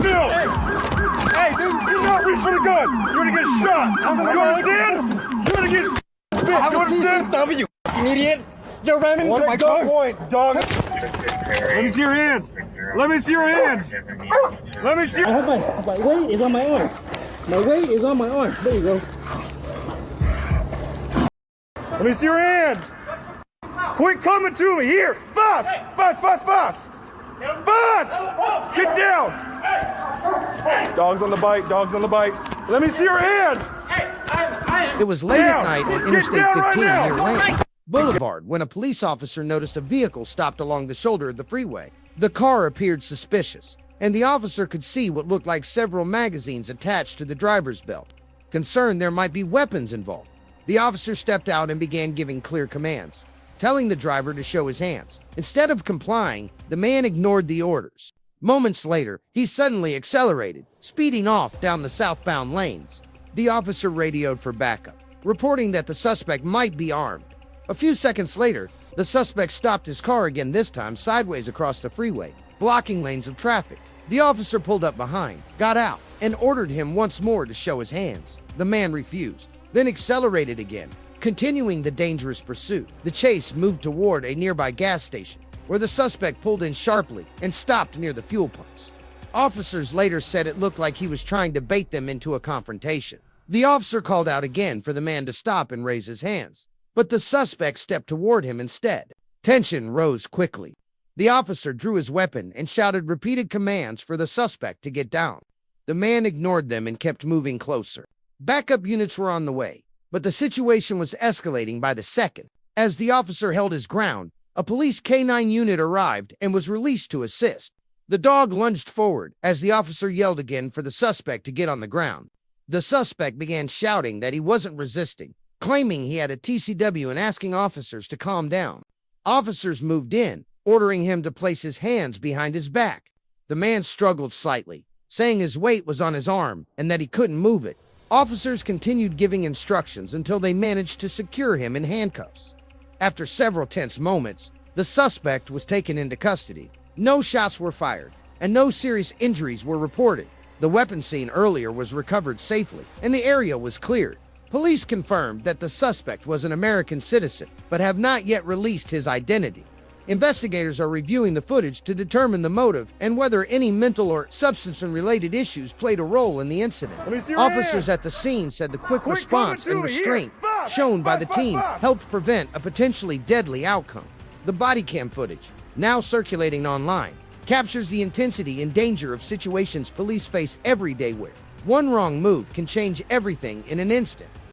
build. Hey, dude, do not reach for the gun. You're gonna get shot. You understand? You're gonna get bit. You understand? W, you idiot. You're ramming into my car. Point, dog. Let me see your hands. Let me see your hands. Let me see. I have my weight is on my arm. My weight is on my arm. There you go. Let me see your hands. Quit coming to me. Here. Fast. Fast, fast, fast. Fast. Get down. Dogs on the bite. Dogs on the bite. Let me see your hands. It was late at night on Interstate 15 right near Lane Boulevard when a police officer noticed a vehicle stopped along the shoulder of the freeway. The car appeared suspicious, and the officer could see what looked like several magazines attached to the driver's belt. Concerned there might be weapons involved, the officer stepped out and began giving clear commands, telling the driver to show his hands. Instead of complying, the man ignored the orders. Moments later, he suddenly accelerated, speeding off down the southbound lanes. The officer radioed for backup, reporting that the suspect might be armed. A few seconds later, the suspect stopped his car again, this time sideways across the freeway, blocking lanes of traffic. The officer pulled up behind, got out, and ordered him once more to show his hands. The man refused, then accelerated again, continuing the dangerous pursuit. The chase moved toward a nearby gas station, where the suspect pulled in sharply and stopped near the fuel pumps. Officers later said it looked like he was trying to bait them into a confrontation. The officer called out again for the man to stop and raise his hands, but the suspect stepped toward him instead. Tension rose quickly. The officer drew his weapon and shouted repeated commands for the suspect to get down. The man ignored them and kept moving closer. Backup units were on the way, but the situation was escalating by the second. As the officer held his ground, a police K-9 unit arrived and was released to assist. The dog lunged forward as the officer yelled again for the suspect to get on the ground. The suspect began shouting that he wasn't resisting, claiming he had a TCW and asking officers to calm down. Officers moved in, ordering him to place his hands behind his back. The man struggled slightly, saying his weight was on his arm and that he couldn't move it. Officers continued giving instructions until they managed to secure him in handcuffs. After several tense moments, the suspect was taken into custody. No shots were fired, and no serious injuries were reported. The weapon seen earlier was recovered safely, and the area was cleared. Police confirmed that the suspect was an American citizen, but have not yet released his identity. Investigators are reviewing the footage to determine the motive and whether any mental or substance-related issues played a role in the incident. Officers at the scene said the quick response and restraint shown by the team helped prevent a potentially deadly outcome. The Bodycam footage, now circulating online, captures the intensity and danger of situations police face every day where one wrong move can change everything in an instant.